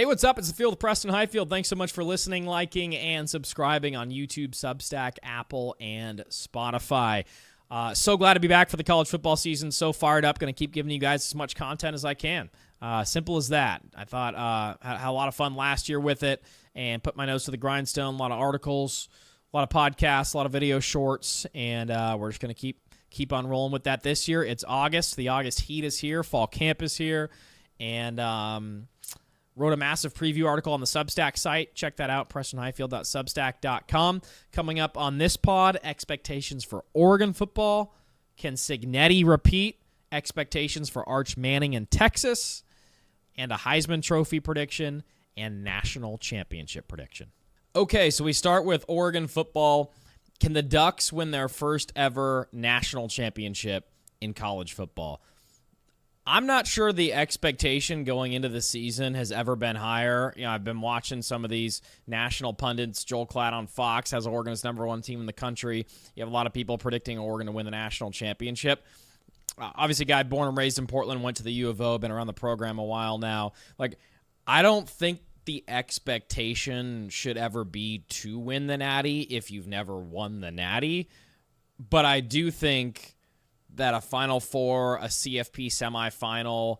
Hey, what's up? It's the Field with Preston Hiefield. Thanks so much for listening, liking, and subscribing on YouTube, Substack, Apple, and Spotify. So glad to be back for the college football season. So fired up. Going to keep giving you guys as much content as I can. Simple as that. I thought had a lot of fun last year with it and put my nose to the grindstone. A lot of articles, a lot of podcasts, a lot of video shorts, and we're just going to keep on rolling with that this year. It's August. The August heat is here. Fall camp is here. And wrote a massive preview article on the Substack site. Check that out, prestonhiefield.substack.com. Coming up on this pod, expectations for Oregon football. Can Cignetti repeat? Expectations for Arch Manning in Texas. And a Heisman Trophy prediction and national championship prediction. Okay, so we start with Oregon football. Can the Ducks win their first ever national championship in college football? I'm not sure the expectation going into the season has ever been higher. You know, I've been watching some of these national pundits. Joel Klatt on Fox has Oregon as number one team in the country. You have a lot of people predicting Oregon to win the national championship. Obviously, a guy born and raised in Portland, went to the U of O, been around the program a while now. I don't think the expectation should ever be to win the Natty if you've never won the Natty. But I do think that a Final Four, a CFP semifinal,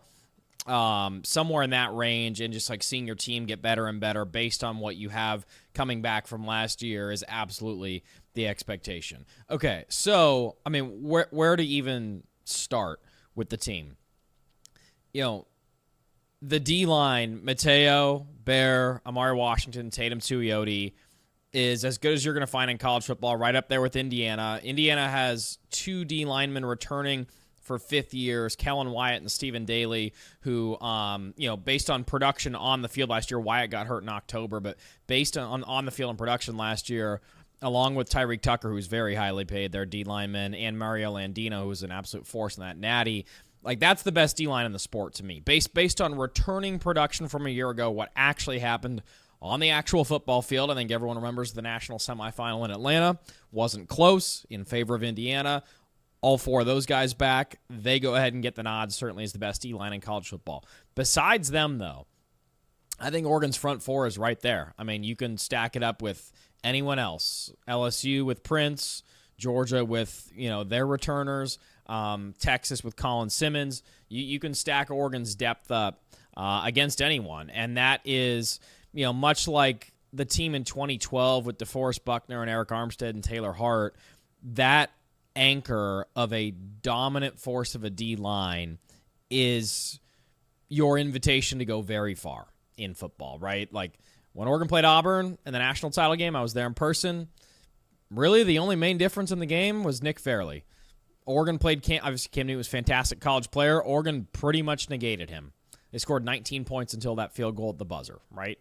somewhere in that range, and just seeing your team get better and better based on what you have coming back from last year is absolutely the expectation. Okay, so, where to even start with the team? You know, the D-line, Mateo, Bear, Amari Washington, Tatum Tuioti, is as good as you're going to find in college football, right up there with Indiana. Indiana has two D linemen returning for fifth years, Kellen Wyatt and Stephen Daly, who, based on production on the field last year, Wyatt got hurt in October, but based on the field and production last year, along with Tyreek Tucker, who's very highly paid, their D lineman, and Mario Landino, who's an absolute force in that Natty. That's the best D-line in the sport to me. Based on returning production from a year ago, what actually happened on the actual football field. I think everyone remembers the national semifinal in Atlanta. Wasn't close, in favor of Indiana. All four of those guys back. They go ahead and get the nod, certainly as the best D-line in college football. Besides them, though, I think Oregon's front four is right there. You can stack it up with anyone else. LSU with Prince, Georgia with, their returners, Texas with Colin Simmons. You can stack Oregon's depth up against anyone, and that is, much like the team in 2012 with DeForest Buckner and Eric Armstead and Taylor Hart, that anchor of a dominant force of a D-line is your invitation to go very far in football, right? When Oregon played Auburn in the national title game, I was there in person. Really, the only main difference in the game was Nick Fairley. Oregon played obviously Cam Newton was a fantastic college player. Oregon pretty much negated him. They scored 19 points until that field goal at the buzzer, right?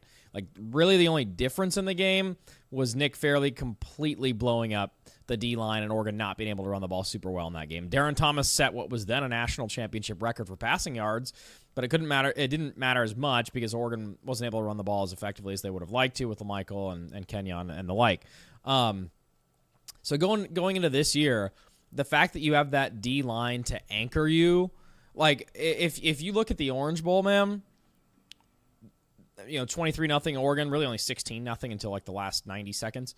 Really the only difference in the game was Nick Fairley completely blowing up the D-line and Oregon not being able to run the ball super well in that game. Darren Thomas set what was then a national championship record for passing yards, but it didn't matter as much because Oregon wasn't able to run the ball as effectively as they would have liked to with LaMichael and Kenyon and the like. So going into this year, the fact that you have that D-line to anchor you, if you look at the Orange Bowl, man, 23-0 Oregon, really only 16-0 until the last 90 seconds.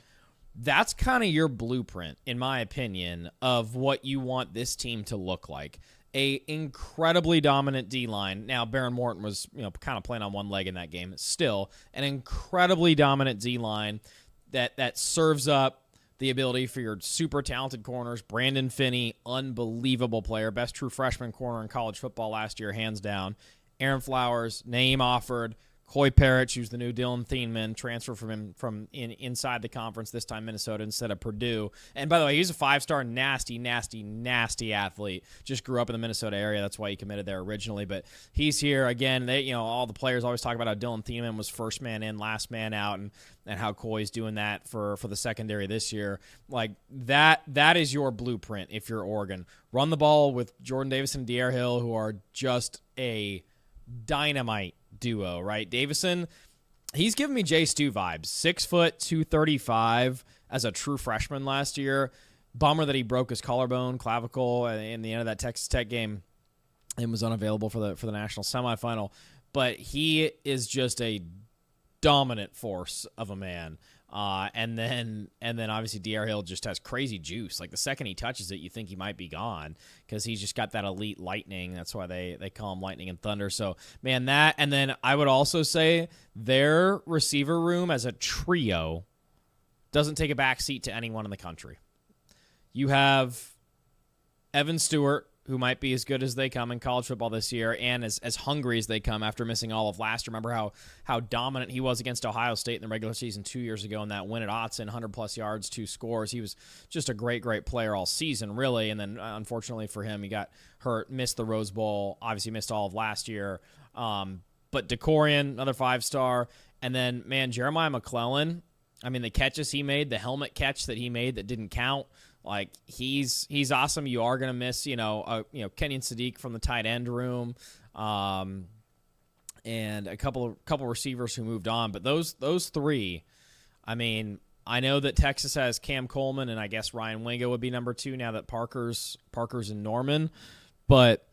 That's kind of your blueprint, in my opinion, of what you want this team to look like. A incredibly dominant D-line. Now, Baron Morton was, kind of playing on one leg in that game. Still, an incredibly dominant D-line that serves up the ability for your super talented corners. Brandon Finney, unbelievable player. Best true freshman corner in college football last year, hands down. Aaron Flowers, Naeem Offord, Coy Parrish, who's the new Dylan Thieneman, transfer from inside the conference, this time Minnesota instead of Purdue. And by the way, he's a five-star nasty athlete. Just grew up in the Minnesota area. That's why he committed there originally. But he's here. Again, all the players always talk about how Dylan Thieneman was first man in, last man out, and how Coy's doing that for the secondary this year. That is your blueprint if you're Oregon. Run the ball with Jordan Davison and De'Aaron Hill, who are just a dynamite duo, right? Davison, he's giving me Jay Stu vibes. 6 foot, 235 as a true freshman last year. Bummer that he broke his collarbone, clavicle in the end of that Texas Tech game and was unavailable for the national semifinal. but he is just a dominant force of a man. And then obviously D.R. Hill just has crazy juice. Like the second he touches it, you think he might be gone because he's just got that elite lightning. That's why they call him Lightning and Thunder. So, man, that. And then I would also say their receiver room as a trio doesn't take a back seat to anyone in the country. You have Evan Stewart, who might be as good as they come in college football this year and as hungry as they come after missing all of last year. Remember how dominant he was against Ohio State in the regular season 2 years ago in that win at Autzen, 100-plus yards, 2 scores. He was just a great, great player all season, really, and then unfortunately for him, he got hurt, missed the Rose Bowl, obviously missed all of last year. But DeCorian, another 5-star, and then, man, Jeremiah McClellan, I mean, the catches he made, the helmet catch that he made that didn't count, like he's awesome. You are gonna miss, Kenyon Sadiq from the tight end room, and a couple receivers who moved on. But those three, I mean, I know that Texas has Cam Coleman, and I guess Ryan Wingo would be number 2 now that Parker's in Norman. But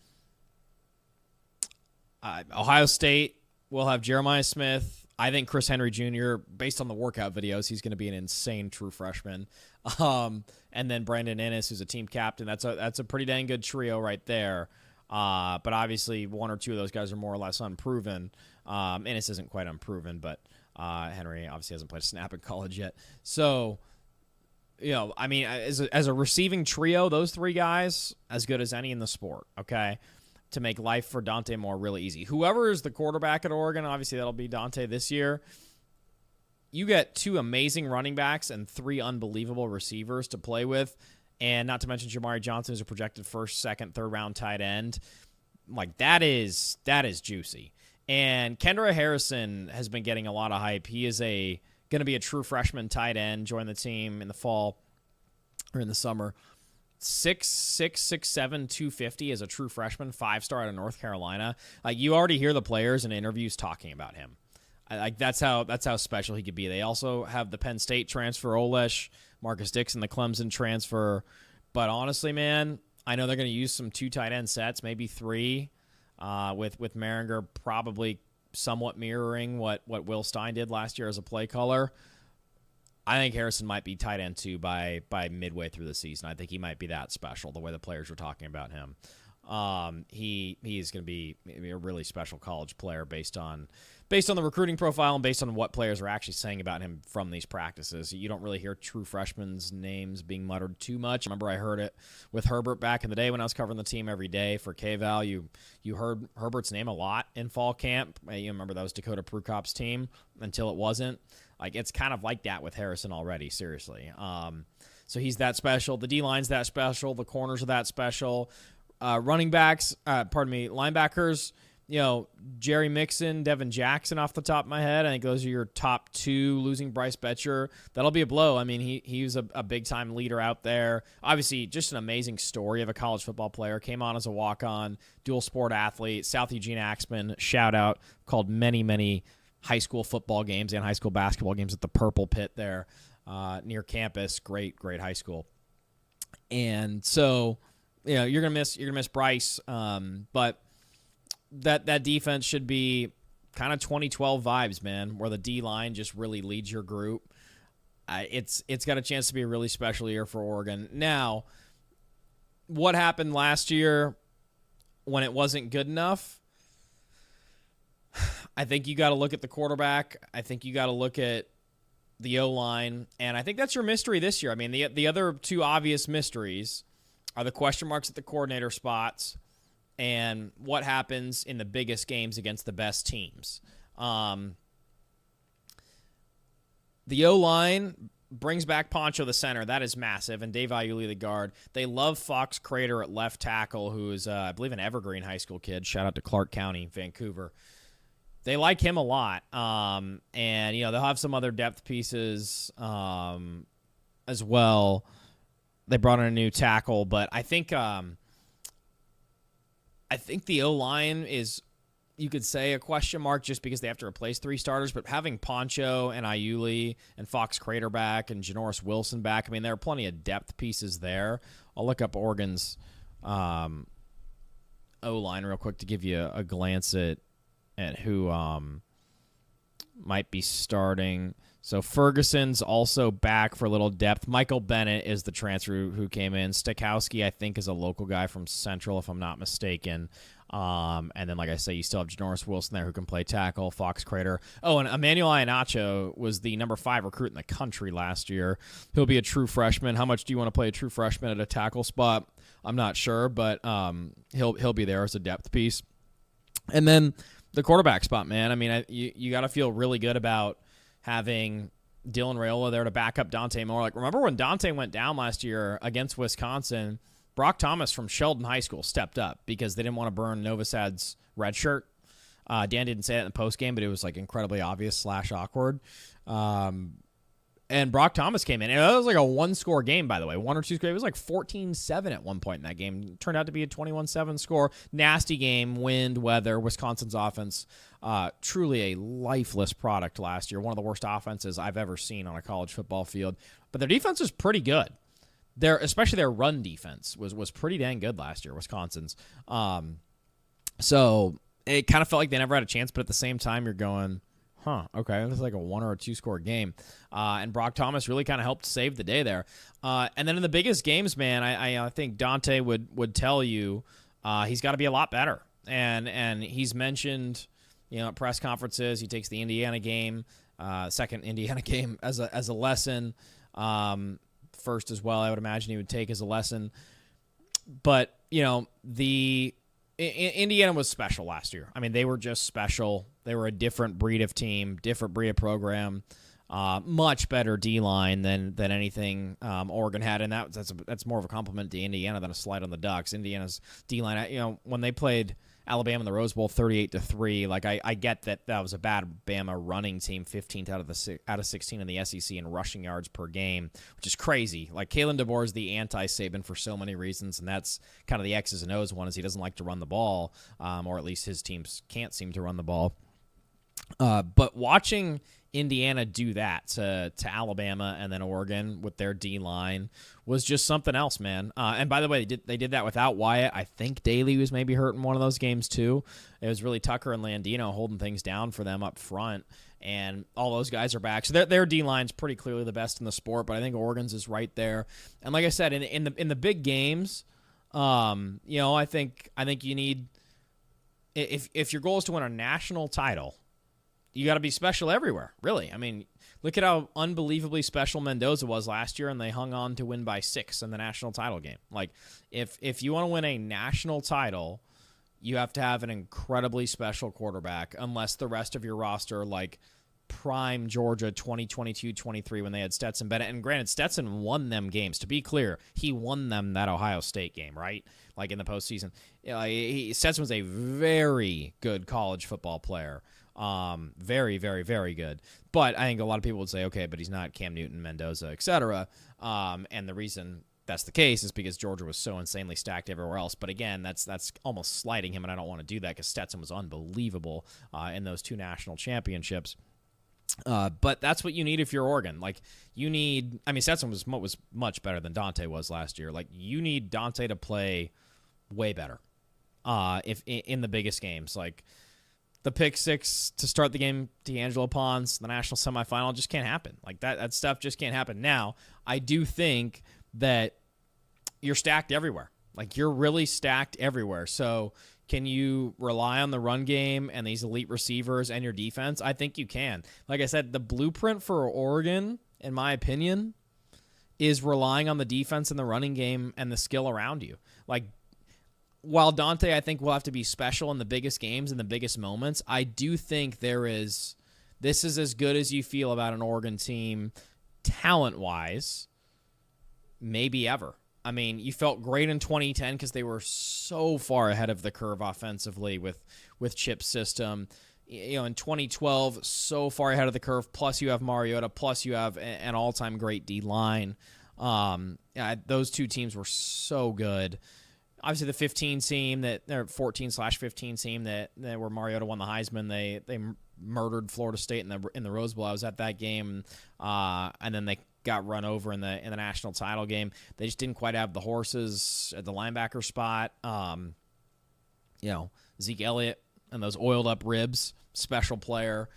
Ohio State will have Jeremiah Smith. I think Chris Henry Jr., based on the workout videos, he's going to be an insane true freshman. And then Brandon Ennis, who's a team captain. That's a pretty dang good trio right there. But obviously, 1 or 2 of those guys are more or less unproven. Ennis isn't quite unproven, but Henry obviously hasn't played a snap in college yet. So, I mean, as a receiving trio, those 3 guys, as good as any in the sport, okay? To make life for Dante Moore really easy. Whoever is the quarterback at Oregon, obviously that'll be Dante this year. You get 2 amazing running backs and 3 unbelievable receivers to play with, and not to mention Jamari Johnson is a projected first, second, third round tight end. Like that is juicy. And Kendra Harrison has been getting a lot of hype. He is going to be a true freshman tight end, join the team in the fall or in the summer. 6'6", 6'7", 250 as a true freshman, 5-star out of North Carolina. Like you already hear the players in interviews talking about him. Like that's how special he could be. They also have the Penn State transfer Olesh, Marcus Dixon, the Clemson transfer. But honestly, man, I know they're going to use some 2 tight end sets, maybe 3, with Maringer probably somewhat mirroring what Will Stein did last year as a play caller. I think Harrison might be tight end 2 by midway through the season. I think he might be that special, the way the players were talking about him. He is going to be a really special college player based on the recruiting profile and based on what players are actually saying about him from these practices. You don't really hear true freshmen's names being muttered too much. I remember I heard it with Herbert back in the day when I was covering the team every day for K-Val. You heard Herbert's name a lot in fall camp. You remember that was Dakota Prukop's team until it wasn't. Like it's kind of like that with Harrison already, seriously. So he's that special. The D-line's that special. The corners are that special. Linebackers, Jerry Mixon, Devin Jackson off the top of my head. I think those are your top 2. Losing Bryce Betcher, that'll be a blow. I mean, he was a big-time leader out there. Obviously, just an amazing story of a college football player. Came on as a walk-on, dual-sport athlete. South Eugene Axman, shout-out, called many, many high school football games and high school basketball games at the Purple Pit there near campus. Great high school. And so, you're gonna miss Bryce, but that defense should be kind of 2012 vibes, man, where the D-line just really leads your group. It's got a chance to be a really special year for Oregon. Now, what happened last year when it wasn't good enough? I think you got to look at the quarterback. I think you got to look at the O-line, and I think that's your mystery this year. I mean, the other 2 obvious mysteries are the question marks at the coordinator spots and what happens in the biggest games against the best teams. The O-line brings back Poncho the center. That is massive. And Dave Iuli the guard. They love Fox Crater at left tackle, who is, I believe, an Evergreen High School kid. Shout out to Clark County, Vancouver. They like him a lot. And, they'll have some other depth pieces as well. They brought in a new tackle, but I think the O-line is, you could say, a question mark just because they have to replace 3 starters, but having Poncho and Iuli and Fox Crater back and Janoris Wilson back, I mean, there are plenty of depth pieces there. I'll look up Oregon's O-line real quick to give you a glance at at who might be starting. So Ferguson's also back for a little depth. Michael Bennett is the transfer who came in. Stakowski, I think, is a local guy from Central, if I'm not mistaken. And then, like I say, you still have Janoris Wilson there who can play tackle, Fox Crater. Oh, and Emmanuel Iheanacho was the number 5 recruit in the country last year. He'll be a true freshman. How much do you want to play a true freshman at a tackle spot? I'm not sure, but he'll be there as a depth piece. And then the quarterback spot, man. I mean, you got to feel really good about having Dylan Raiola there to back up Dante Moore. Like, remember when Dante went down last year against Wisconsin, Brock Thomas from Sheldon High School stepped up because they didn't want to burn Novosad's red shirt. Dan didn't say that in the postgame, but it was like incredibly obvious / awkward. And Brock Thomas came in. And it was like a one-score game, by the way. 1 or 2 score. It was like 14-7 at one point in that game. It turned out to be a 21-7 score. Nasty game, wind, weather. Wisconsin's offense, truly a lifeless product last year. One of the worst offenses I've ever seen on a college football field. But their defense was pretty good. Especially their run defense was pretty dang good last year, Wisconsin's. So it kind of felt like they never had a chance, but at the same time, you're going, okay, this is like a 1 or a 2 score game. And Brock Thomas really kind of helped save the day there. And then in the biggest games, man, I think Dante would tell you he's got to be a lot better. And he's mentioned, at press conferences, he takes the Indiana game, second Indiana game as a lesson. First as well, I would imagine he would take as a lesson. But, Indiana was special last year. I mean, they were just special. They were a different breed of team, different breed of program, much better D-line than anything Oregon had, and that's more of a compliment to Indiana than a slight on the Ducks. Indiana's D-line, when they played Alabama in the Rose Bowl 38-3, like I get that was a bad Bama running team, 15th out of 16 in the SEC in rushing yards per game, which is crazy. Like Kalen DeBoer is the anti-Saban for so many reasons, and that's kind of the X's and O's one, is he doesn't like to run the ball, or at least his teams can't seem to run the ball. But watching Indiana do that to Alabama and then Oregon with their D-line was just something else, man. And by the way, they did that without Wyatt. I think Daly was maybe hurt in one of those games too. It was really Tucker and Landino holding things down for them up front, and all those guys are back. So their D-line's pretty clearly the best in the sport, but I think Oregon's is right there. And like I said, in the big games, I think you need, if your goal is to win a national title, you got to be special everywhere, really. I mean, look at how unbelievably special Mendoza was last year, and they hung on to win by 6 in the national title game. Like, if you want to win a national title, you have to have an incredibly special quarterback, unless the rest of your roster, like prime Georgia 2022-23 when they had Stetson Bennett. And granted, Stetson won them games. To be clear, he won them that Ohio State game, right? Like in the postseason. Stetson was a very good college football player. Very, very, very good. But I think a lot of people would say, okay, but he's not Cam Newton, Mendoza, etc. And the reason that's the case is because Georgia was so insanely stacked everywhere else. But again, that's almost slighting him, and I don't want to do that because Stetson was unbelievable in those 2 national championships. But that's what you need if you're Oregon. Like, you need, Stetson was much better than Dante was last year. Like, you need Dante to play way better if in the biggest games. Like, the pick 6 to start the game, D'Angelo Pons, the national semifinal, just can't happen. Like, that stuff just can't happen. Now, I do think that you're stacked everywhere. Like, you're really stacked everywhere. So can you rely on the run game and these elite receivers and your defense? I think you can. Like I said, the blueprint for Oregon, in my opinion, is relying on the defense and the running game and the skill around you. Like, while Dante, I think, will have to be special in the biggest games and the biggest moments, I do think this is as good as you feel about an Oregon team talent-wise, maybe ever. I mean, you felt great in 2010 because they were so far ahead of the curve offensively with Chip's system. In 2012, so far ahead of the curve, plus you have Mariota, plus you have an all-time great D-line. Those 2 teams were so good. Obviously, the 15 team that they're 14/15 team that where Mariota won the Heisman, they murdered Florida State in the Rose Bowl. I was at that game, and then they got run over in the national title game. They just didn't quite have the horses at the linebacker spot. Zeke Elliott and those oiled up ribs. Special player,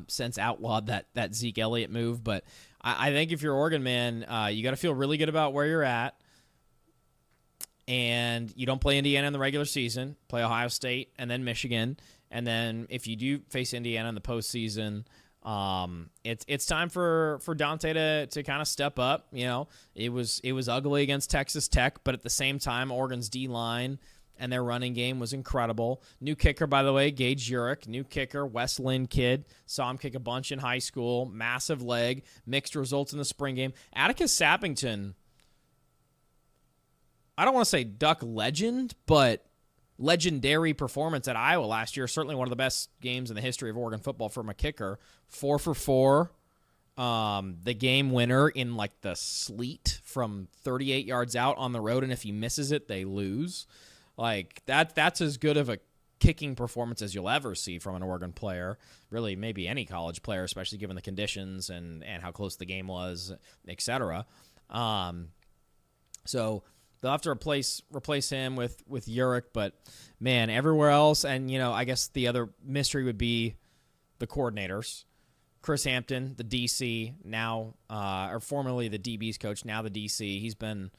since outlawed that Zeke Elliott move. But I think if you're Oregon, man, you got to feel really good about where you're at. And you don't play Indiana in the regular season, play Ohio State and then Michigan. And then if you do face Indiana in the postseason, it's time for Dante to kind of step up. You know, it was ugly against Texas Tech, but at the same time, Oregon's D-line and their running game was incredible. New kicker, by the way, Gage Urich. New kicker, West Lynn kid. Saw him kick a bunch in high school. Massive leg. Mixed results in the spring game. Atticus Sappington, I don't want to say Duck legend, but legendary performance at Iowa last year. Certainly one of the best games in the history of Oregon football from a kicker. 4 for 4. The game winner in like the sleet from 38 yards out on the road, and if he misses it, they lose. Like that's as good of a kicking performance as you'll ever see from an Oregon player. Really, maybe any college player, especially given the conditions and how close the game was, etc. So they'll have to replace him with Urich, but man, everywhere else, and I guess the other mystery would be the coordinators. Chris Hampton, the DC, now or formerly the DB's coach, now the DC. He's been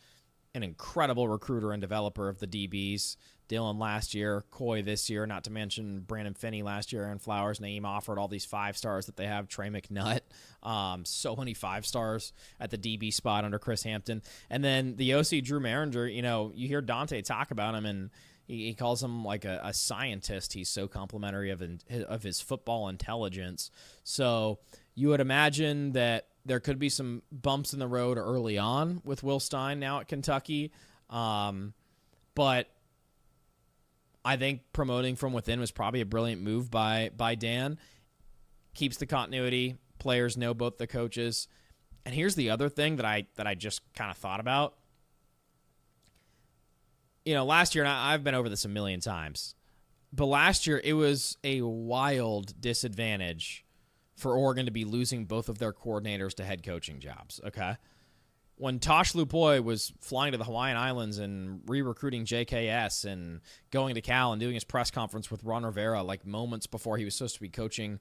an incredible recruiter and developer of the DBs. Dylan last year, Coy this year, not to mention Brandon Finney last year, Aaron Flowers, Naeem offered all these 5-stars that they have, Trey McNutt. So many 5-stars at the DB spot under Chris Hampton. And then the OC, Drew Maringer, you hear Dante talk about him, and he calls him like a scientist. He's so complimentary of his football intelligence. So you would imagine that there could be some bumps in the road early on with Will Stein now at Kentucky. But I think promoting from within was probably a brilliant move by Dan. Keeps the continuity. Players know both the coaches. And here's the other thing that I just kind of thought about. Last year, and I've been over this a million times, but last year it was a wild disadvantage for Oregon to be losing both of their coordinators to head coaching jobs, okay? When Tosh Lupoi was flying to the Hawaiian Islands and re-recruiting JKS and going to Cal and doing his press conference with Ron Rivera like moments before he was supposed to be coaching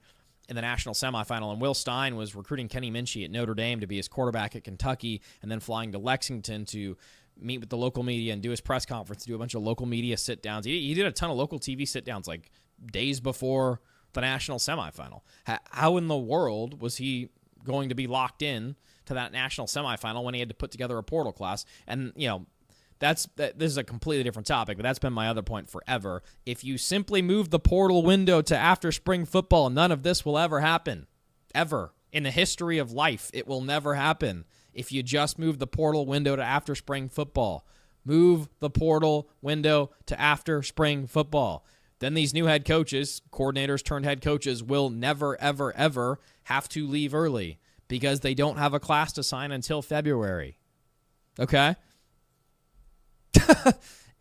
in the national semifinal, and Will Stein was recruiting Kenny Minchie at Notre Dame to be his quarterback at Kentucky and then flying to Lexington to meet with the local media and do his press conference, do a bunch of local media sit-downs. He did a ton of local TV sit-downs like days before the national semifinal. How in the world was he going to be locked in to that national semifinal when he had to put together a portal class? And, this is a completely different topic, but that's been my other point forever. If you simply move the portal window to after spring football, none of this will ever happen. Ever. In the history of life, it will never happen. If you just move the portal window to after spring football. Move the portal window to after spring football. Then these new head coaches, coordinators turned head coaches, will never, ever, ever have to leave early because they don't have a class to sign until February. Okay?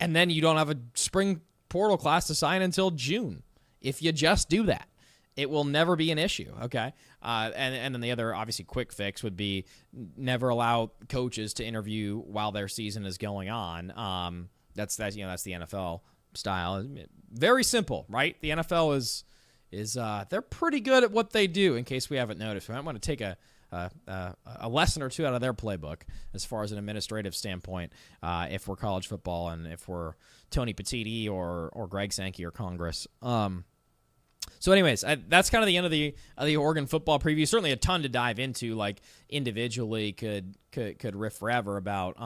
And then you don't have a spring portal class to sign until June. If you just do that, it will never be an issue, okay? And then the other, obviously, quick fix would be never allow coaches to interview while their season is going on. That's the NFL style. Very simple, right? The NFL is they're pretty good at what they do. In case we haven't noticed, we might want to take a lesson or two out of their playbook as far as an administrative standpoint. If we're college football and if we're Tony Petitti or Greg Sankey or Congress. So anyways, that's kind of the end of the Oregon football preview. Certainly a ton to dive into, like individually could riff forever about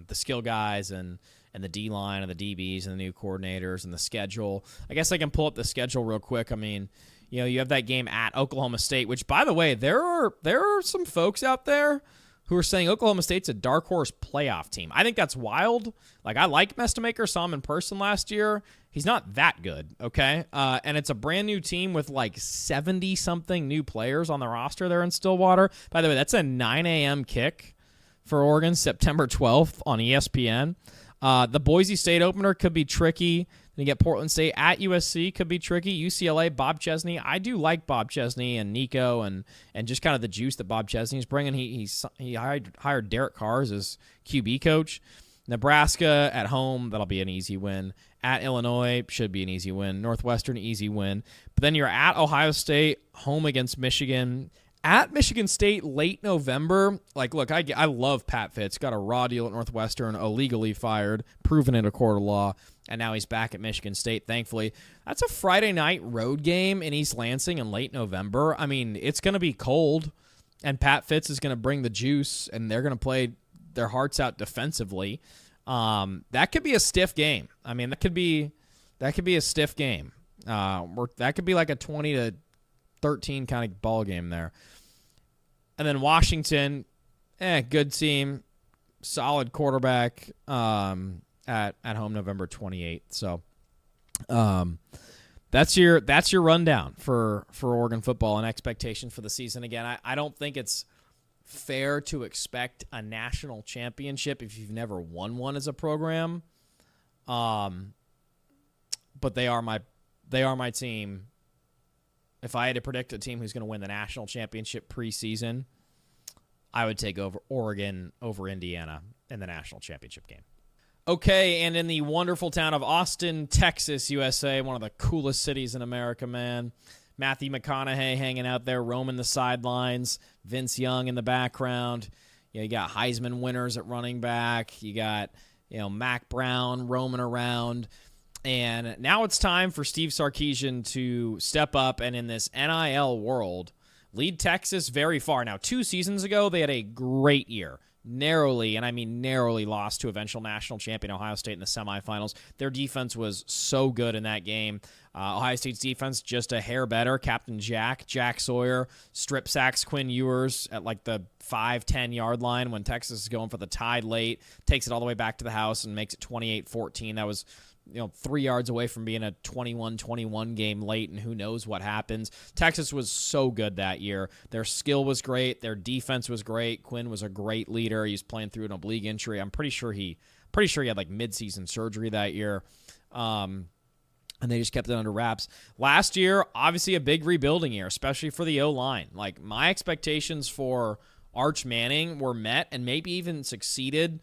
the skill guys and the D-line and the DBs and the new coordinators and the schedule. I guess I can pull up the schedule real quick. I mean, you have that game at Oklahoma State, which, by the way, there are some folks out there who are saying Oklahoma State's a dark horse playoff team. I think that's wild. Like, I like Mestamaker, saw him in person last year. He's not that good, okay? And it's a brand new team with like 70-something new players on the roster there in Stillwater. By the way, that's a 9 a.m. kick for Oregon, September 12th on ESPN. The Boise State opener could be tricky. Then you get Portland State at USC, could be tricky. UCLA, Bob Chesney. I do like Bob Chesney and Nico and just kind of the juice that Bob Chesney's bringing. He hired Derek Carr as his QB coach. Nebraska at home, that'll be an easy win. At Illinois, should be an easy win. Northwestern, easy win. But then you're at Ohio State, home against Michigan. At Michigan State, late November. Like, look, I love Pat Fitz. Got a raw deal at Northwestern, illegally fired, proven in a court of law, and now he's back at Michigan State, thankfully. That's a Friday night road game in East Lansing in late November. I mean, it's going to be cold, and Pat Fitz is going to bring the juice, and they're going to play their hearts out defensively. That could be a stiff game. I mean, that could be a stiff game. That could be like a 20-13 kind of ball game there. And then Washington, good team, solid quarterback. At home November 28th. So, that's your rundown for Oregon football and expectation for the season. Again, I don't think it's fair to expect a national championship if you've never won one as a program. But they are my team. If I had to predict a team who's going to win the national championship preseason, I would take over Oregon over Indiana in the national championship game. Okay, and in the wonderful town of Austin, Texas, USA, one of the coolest cities in America, man. Matthew McConaughey hanging out there, roaming the sidelines. Vince Young in the background. You got Heisman winners at running back. You got, Mac Brown roaming around. And now it's time for Steve Sarkisian to step up and in this NIL world, lead Texas very far. Now, 2 seasons ago, they had a great year. Narrowly, and I mean narrowly, lost to eventual national champion Ohio State in the semifinals. Their defense was so good in that game. Ohio State's defense just a hair better. Captain Jack Sawyer, strip sacks Quinn Ewers at like the 5-10 yard line when Texas is going for the tie late, takes it all the way back to the house and makes it 28-14. That was 3 yards away from being a 21-21 game late, and who knows what happens. Texas was so good that year. Their skill was great. Their defense was great. Quinn was a great leader. He's playing through an oblique injury. I'm pretty sure he had like midseason surgery that year. And they just kept it under wraps. Last year, obviously a big rebuilding year, especially for the O-line. Like, my expectations for Arch Manning were met and maybe even exceeded,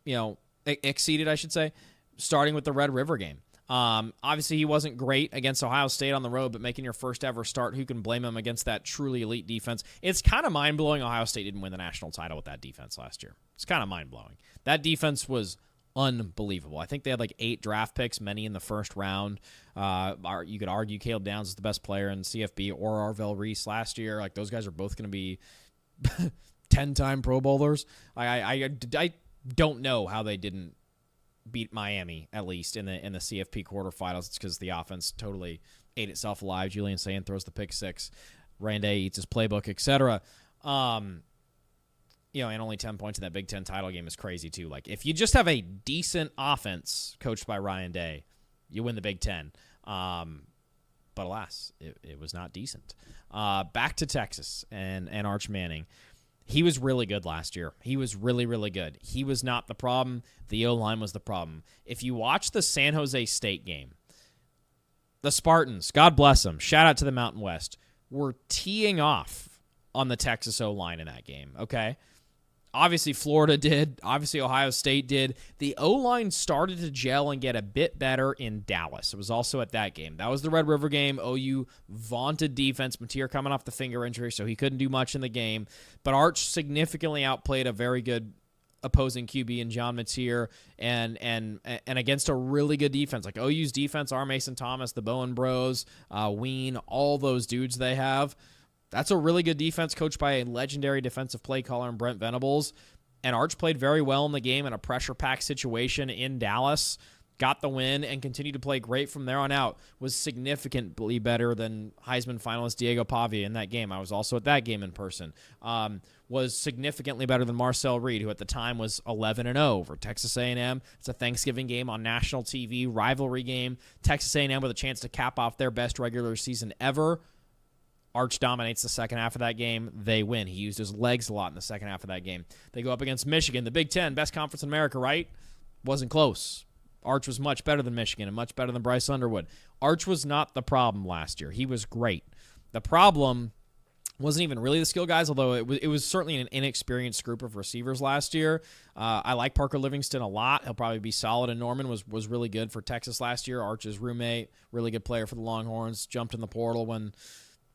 I should say, starting with the Red River game. Obviously, he wasn't great against Ohio State on the road, but making your first ever start, who can blame him against that truly elite defense? It's kind of mind-blowing Ohio State didn't win the national title with that defense last year. It's kind of mind-blowing. That defense was unbelievable. I think they had like 8 draft picks, many in the first round. You could argue Caleb Downs is the best player in CFB, or Arvell Reese last year. Like, those guys are both going to be 10-time Pro Bowlers. I don't know how they didn't beat Miami, at least in the CFP quarterfinals. It's because the offense totally ate itself alive. Julian Sayin throws the pick 6. Randay eats his playbook, etc. And only 10 points in that Big Ten title game is crazy too. Like, if you just have a decent offense coached by Ryan Day, you win the Big Ten. But alas, it was not decent. Back to Texas and Arch Manning. He was really good last year. He was really, really good. He was not the problem. The O-line was the problem. If you watch the San Jose State game, the Spartans, God bless them, shout out to the Mountain West, were teeing off on the Texas O-line in that game, okay? Obviously, Florida did. Obviously, Ohio State did. The O-line started to gel and get a bit better in Dallas. It was also at that game. That was the Red River game. OU vaunted defense. Mateer coming off the finger injury, so he couldn't do much in the game. But Arch significantly outplayed a very good opposing QB in John Mateer and against a really good defense. Like, OU's defense, R. Mason Thomas, the Bowen Bros, Ween, all those dudes they have. That's a really good defense coached by a legendary defensive play caller in Brent Venables. And Arch played very well in the game in a pressure-packed situation in Dallas, got the win, and continued to play great from there on out. Was significantly better than Heisman finalist Diego Pavia in that game. I was also at that game in person. Was significantly better than Marcel Reed, who at the time was 11-0 over Texas A&M. It's a Thanksgiving game on national TV, rivalry game. Texas A&M with a chance to cap off their best regular season ever. Arch dominates the second half of that game. They win. He used his legs a lot in the second half of that game. They go up against Michigan, the Big Ten, best conference in America, right? Wasn't close. Arch was much better than Michigan and much better than Bryce Underwood. Arch was not the problem last year. He was great. The problem Wasn't even really the skill guys, although it was certainly an inexperienced group of receivers last year. I like Parker Livingston a lot. He'll probably be solid, and Norman was really good for Texas last year. Arch's roommate, really good player for the Longhorns, jumped in the portal when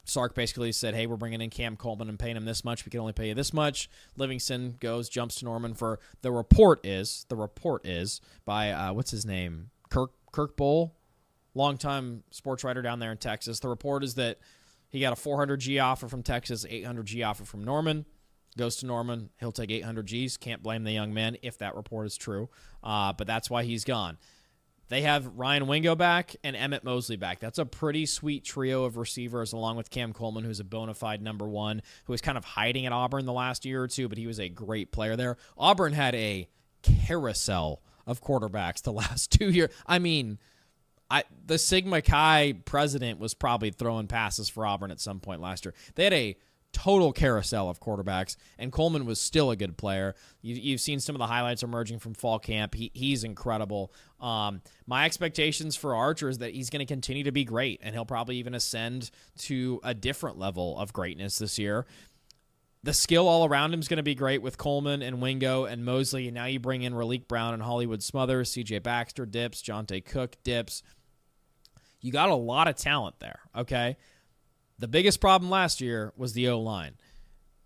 Sark basically said, hey, we're bringing in Cam Coleman and paying him this much. We can only pay you this much. Livingston jumps to Norman for the report is by, what's his name? Kirk Bowl, longtime sports writer down there in Texas. The report is that he got a 400G offer from Texas, 800G offer from Norman. Goes to Norman. He'll take 800Gs. Can't blame the young man if that report is true. But that's why he's gone. They have Ryan Wingo back and Emmett Mosley back. That's a pretty sweet trio of receivers, along with Cam Coleman, who's a bona fide number one, who was kind of hiding at Auburn the last year or two, but he was a great player there. Auburn had a carousel of quarterbacks the last 2 years. I mean, the Sigma Chi president was probably throwing passes for Auburn at some point last year. They had a total carousel of quarterbacks, and Coleman was still a good player. You've seen some of the highlights emerging from fall camp. He's incredible. My expectations for Archer is that he's going to continue to be great, and he'll probably even ascend to a different level of greatness this year. The skill all around him is going to be great with Coleman and Wingo and Mosley, and now you bring in Raleek Brown and Hollywood Smothers, C.J. Baxter dips, Jonte Cook dips. You got a lot of talent there, okay? The biggest problem last year was the O-line.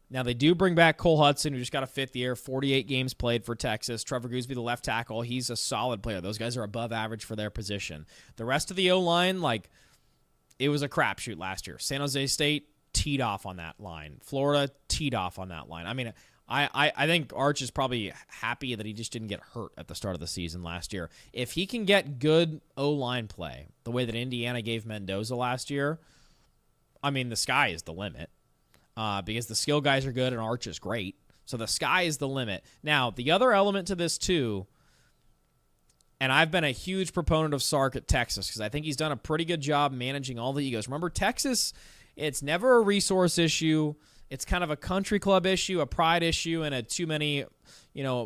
Now, they do bring back Cole Hudson, who just got a fifth year, 48 games played for Texas. Trevor Gooseby, the left tackle, he's a solid player. Those guys are above average for their position. The rest of the O-line, it was a crapshoot last year. San Jose State teed off on that line. Florida teed off on that line. I mean, I think Arch is probably happy that he just didn't get hurt at the start of the season last year. If he can get good O-line play, the way that Indiana gave Mendoza last year, I mean, the sky is the limit because the skill guys are good and Arch is great. So the sky is the limit. Now, the other element to this, too, and I've been a huge proponent of Sark at Texas because I think he's done a pretty good job managing all the egos. Remember, Texas, it's never a resource issue. It's kind of a country club issue, a pride issue, and a too many,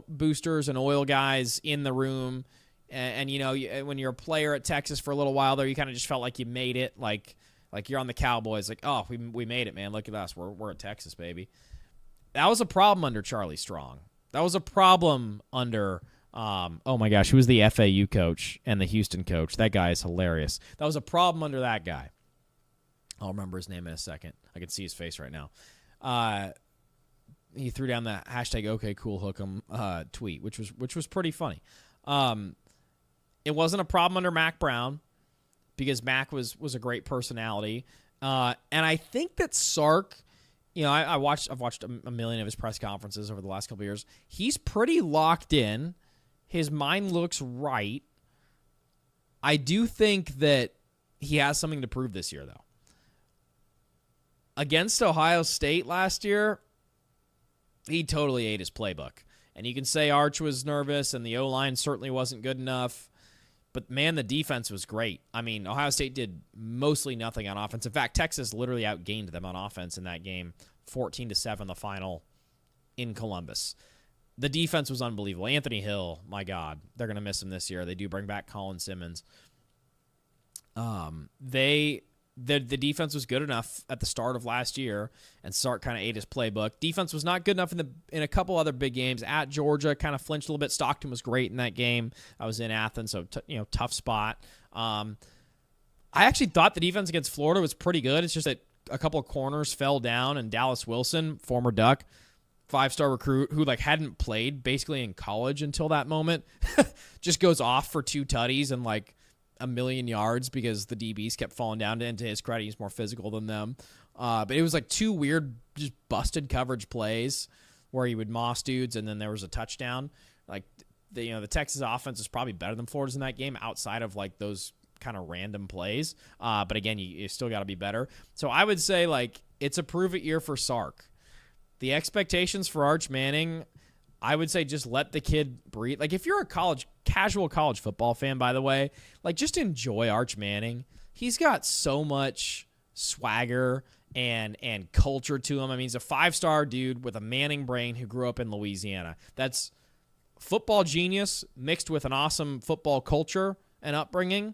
boosters and oil guys in the room. And when you're a player at Texas for a little while there, you kind of just felt like you made it, like you're on the Cowboys, like, oh, we made it, man. Look at us. We're at Texas, baby. That was a problem under Charlie Strong. That was a problem under, oh my gosh, who was the FAU coach and the Houston coach? That guy is hilarious. That was a problem under that guy. I'll remember his name in a second. I can see his face right now. He threw down that hashtag OKCoolHook'em tweet, which was pretty funny. It wasn't a problem under Mac Brown, because Mac was a great personality. And I think that Sark, I've watched a million of his press conferences over the last couple of years. He's pretty locked in. His mind looks right. I do think that he has something to prove this year, though. Against Ohio State last year, he totally ate his playbook. And you can say Arch was nervous and the O-line certainly wasn't good enough. But, man, the defense was great. I mean, Ohio State did mostly nothing on offense. In fact, Texas literally outgained them on offense in that game, 14-7 the final in Columbus. The defense was unbelievable. Anthony Hill, my God, they're going to miss him this year. They do bring back Colin Simmons. The defense was good enough at the start of last year, and Sark kind of ate his playbook. Defense was not good enough in a couple other big games. At Georgia, kind of flinched a little bit. Stockton was great in that game. I was in Athens, so tough spot. I actually thought the defense against Florida was pretty good. It's just that a couple of corners fell down, and Dallas Wilson, former Duck, 5-star recruit who hadn't played basically in college until that moment, just goes off for 2 tutties and a million yards because the DBs kept falling down. And to his credit, he's more physical than them. But it was 2 weird, just busted coverage plays where he would moss dudes, and then there was a touchdown. The Texas offense is probably better than Florida's in that game outside of those kind of random plays. But again, you still got to be better. So I would say it's a prove it year for Sark. The expectations for Arch Manning, I would say just let the kid breathe. If you're a casual college football fan, by the way, just enjoy Arch Manning. He's got so much swagger and culture to him. I mean, he's a 5-star dude with a Manning brain who grew up in Louisiana. That's football genius mixed with an awesome football culture and upbringing.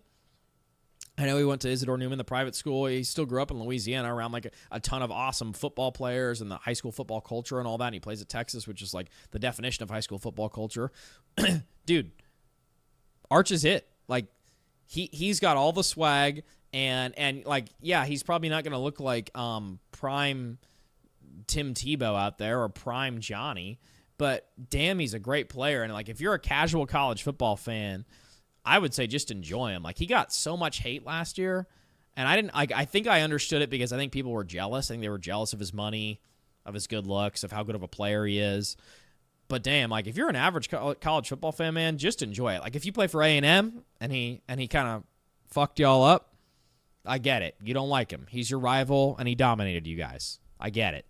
I know he went to Isidore Newman, the private school. He still grew up in Louisiana around like a ton of awesome football players and the high school football culture and all that. And he plays at Texas, which is like the definition of high school football culture. Dude, Arch is it. Like, he's got all the swag and like, yeah, he's probably not going to look like prime Tim Tebow out there or prime Johnny, but damn, he's a great player. And like, if you're a casual college football fan, I would say just enjoy him. Like, he got so much hate last year, and I think I understood it because I think people were jealous. I think they were jealous of his money, of his good looks, of how good of a player he is. But damn, like, if you're an average college football fan, man, just enjoy it. Like, if you play for A&M and he kind of fucked y'all up, I get it. You don't like him. He's your rival, and he dominated you guys. I get it.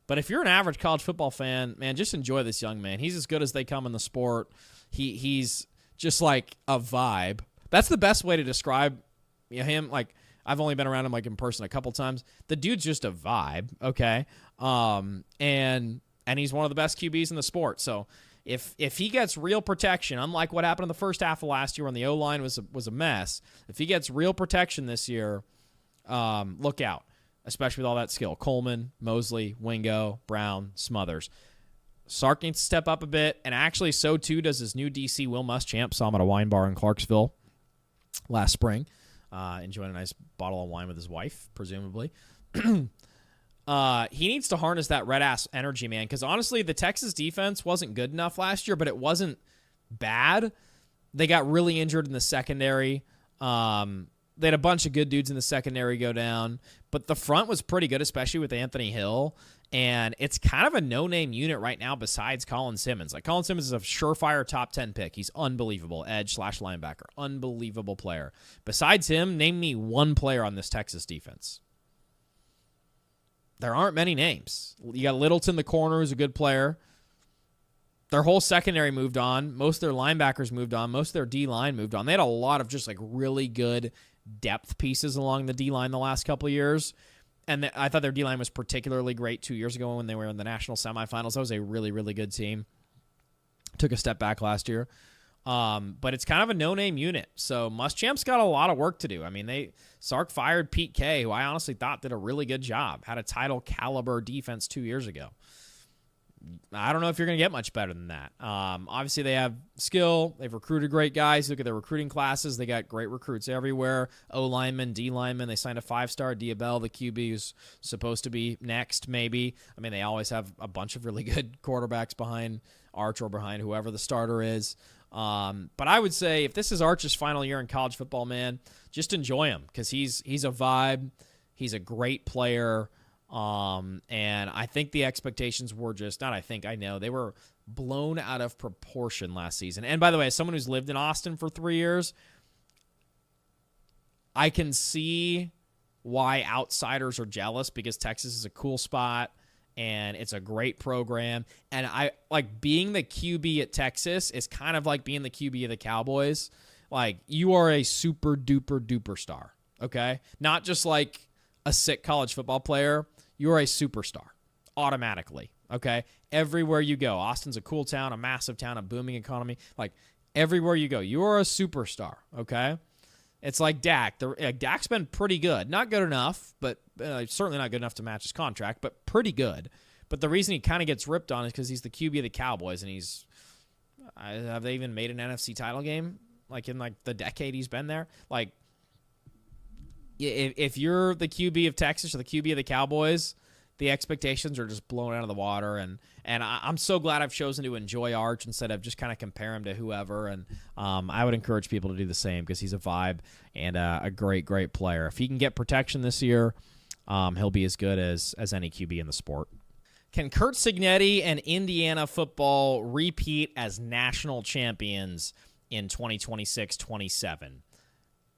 But if you're an average college football fan, man, just enjoy this young man. He's as good as they come in the sport. He's just like a vibe. That's the best way to describe him. Like, I've only been around him like in person a couple times. The dude's just a vibe, okay? And he's one of the best QBs in the sport. So if he gets real protection, unlike what happened in the first half of last year when the O-line was a mess, if he gets real protection this year, look out, especially with all that skill. Coleman, Mosley, Wingo, Brown, Smothers. Sark needs to step up a bit, and actually so too does his new DC, Will Muschamp. Saw him at a wine bar in Clarksville last spring, enjoying a nice bottle of wine with his wife, presumably. He needs to harness that red-ass energy, man, because honestly, the Texas defense wasn't good enough last year, but it wasn't bad. They got really injured in the secondary. They had a bunch of good dudes in the secondary go down, but the front was pretty good, especially with Anthony Hill. And it's kind of a no-name unit right now besides Colin Simmons. Like, Colin Simmons is a surefire top 10 pick. He's unbelievable. Edge/linebacker. Unbelievable player. Besides him, name me one player on this Texas defense. There aren't many names. You got Littleton, the corner, who's a good player. Their whole secondary moved on. Most of their linebackers moved on. Most of their D-line moved on. They had a lot of just, like, really good depth pieces along the D-line the last couple of years. And I thought their D-line was particularly great 2 years ago when they were in the national semifinals. That was a really, really good team. Took a step back last year. But it's kind of a no-name unit. So Muschamp's got a lot of work to do. I mean, Sark fired Pete Kay, who I honestly thought did a really good job. Had a title caliber defense 2 years ago. I don't know if you're going to get much better than that. Obviously, they have skill. They've recruited great guys. Look at their recruiting classes. They got great recruits everywhere. O-linemen, D-linemen. They signed a 5-star Diabell, the QB, who's supposed to be next, maybe. I mean, they always have a bunch of really good quarterbacks behind Arch or behind whoever the starter is. But I would say if this is Arch's final year in college football, man, just enjoy him because he's a vibe. He's a great player. And I think the expectations were I know they were blown out of proportion last season. And by the way, as someone who's lived in Austin for 3 years, I can see why outsiders are jealous because Texas is a cool spot and it's a great program. And I like being the QB at Texas is kind of like being the QB of the Cowboys. Like, you are a super duper duper star. Okay. Not just like a sick college football player. You're a superstar automatically, okay? Everywhere you go. Austin's a cool town, a massive town, a booming economy. Like, everywhere you go, you are a superstar, okay? It's like Dak. Dak's been pretty good. Not good enough, but certainly not good enough to match his contract, but pretty good. But the reason he kind of gets ripped on is because he's the QB of the Cowboys, and have they even made an NFC title game? Like, in, like, the decade he's been there? Like, if you're the QB of Texas or the QB of the Cowboys, the expectations are just blown out of the water. And I'm so glad I've chosen to enjoy Arch instead of just kind of compare him to whoever. And I would encourage people to do the same because he's a vibe and a great, great player. If he can get protection this year, he'll be as good as any QB in the sport. Can Curt Cignetti and Indiana football repeat as national champions in 2026-27?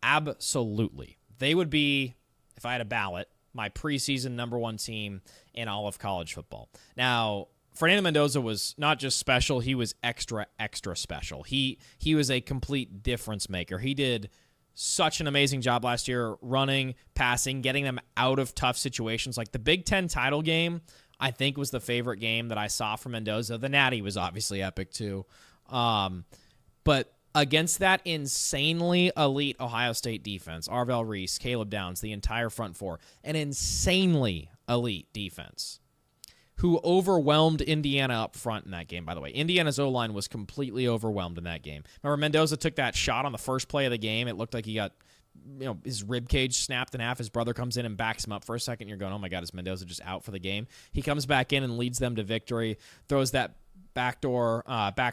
Absolutely. They would be, if I had a ballot, my preseason number one team in all of college football. Now, Fernando Mendoza was not just special, he was extra, extra special. He was a complete difference maker. He did such an amazing job last year running, passing, getting them out of tough situations. Like the Big Ten title game, I think was the favorite game that I saw from Mendoza. The Natty was obviously epic too. But against that insanely elite Ohio State defense, Arvell Reese, Caleb Downs, the entire front four, an insanely elite defense who overwhelmed Indiana up front in that game, by the way. Indiana's O-line was completely overwhelmed in that game. Remember, Mendoza took that shot on the first play of the game. It looked like he got, his rib cage snapped in half. His brother comes in and backs him up for a second. You're going, oh my God, is Mendoza just out for the game? He comes back in and leads them to victory, throws that back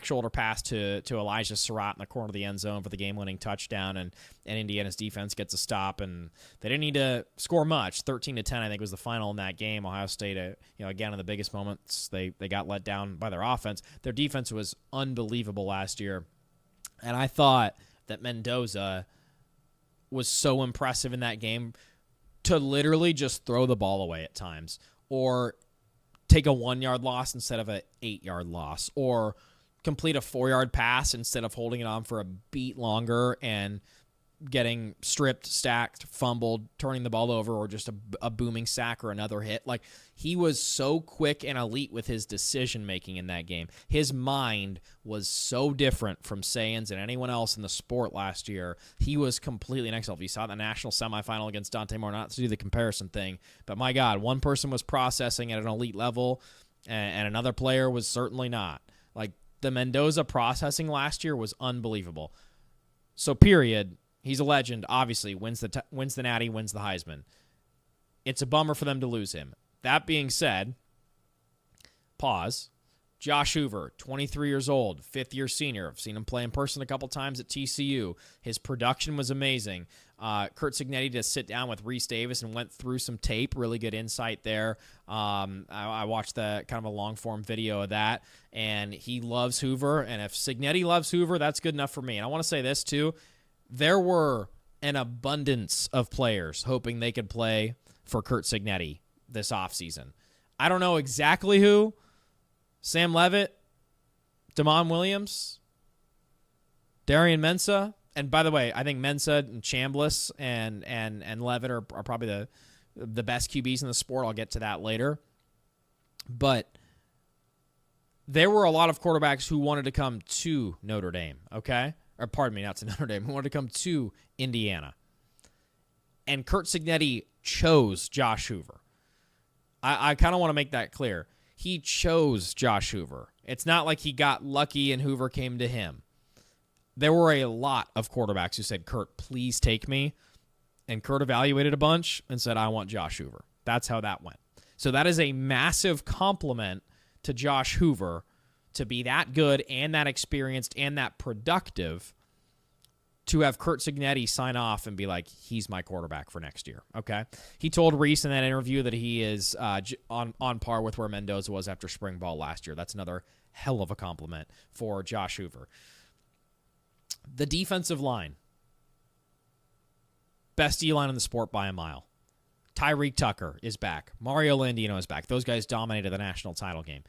shoulder pass to Elijah Surratt in the corner of the end zone for the game-winning touchdown, and Indiana's defense gets a stop, and they didn't need to score much. 13-10, I think, was the final in that game. Ohio State, again, in the biggest moments, they got let down by their offense. Their defense was unbelievable last year, and I thought that Mendoza was so impressive in that game to literally just throw the ball away at times, or take a 1-yard loss instead of an 8-yard loss, or complete a 4-yard pass instead of holding it on for a beat longer and getting stripped, stacked, fumbled, turning the ball over, or just a booming sack or another hit. Like, he was so quick and elite with his decision-making in that game. His mind was so different from Sayan's and anyone else in the sport last year. He was completely next level. You saw the national semifinal against Dante Moore, not to do the comparison thing, but my God, one person was processing at an elite level, and another player was certainly not. Like, the Mendoza processing last year was unbelievable. So, period. He's a legend, obviously, wins the Natty, wins the Heisman. It's a bummer for them to lose him. That being said, pause. Josh Hoover, 23 years old, fifth-year senior. I've seen him play in person a couple times at TCU. His production was amazing. Curt Cignetti just sit down with Reese Davis and went through some tape. Really good insight there. I watched the kind of a long-form video of that, and he loves Hoover. And if Cignetti loves Hoover, that's good enough for me. And I want to say this, too. There were an abundance of players hoping they could play for Curt Cignetti this offseason. I don't know exactly who. Sam Levitt, Damon Williams, Darian Mensah. And by the way, I think Mensah and Chambliss and Levitt are probably the best QBs in the sport. I'll get to that later. But there were a lot of quarterbacks who wanted to come to Notre Dame, okay? Or pardon me, not to Notre Dame, who wanted to come to Indiana. And Curt Cignetti chose Josh Hoover. I kind of want to make that clear. He chose Josh Hoover. It's not like he got lucky and Hoover came to him. There were a lot of quarterbacks who said, Curt, please take me. And Curt evaluated a bunch and said, I want Josh Hoover. That's how that went. So that is a massive compliment to Josh Hoover to be that good and that experienced and that productive, to have Curt Cignetti sign off and be like, he's my quarterback for next year. Okay. He told Reese in that interview that he is on par with where Mendoza was after spring ball last year. That's another hell of a compliment for Josh Hoover. The defensive line, best D-line in the sport by a mile. Tyreek Tucker is back. Mario Landino is back. Those guys dominated the national title game.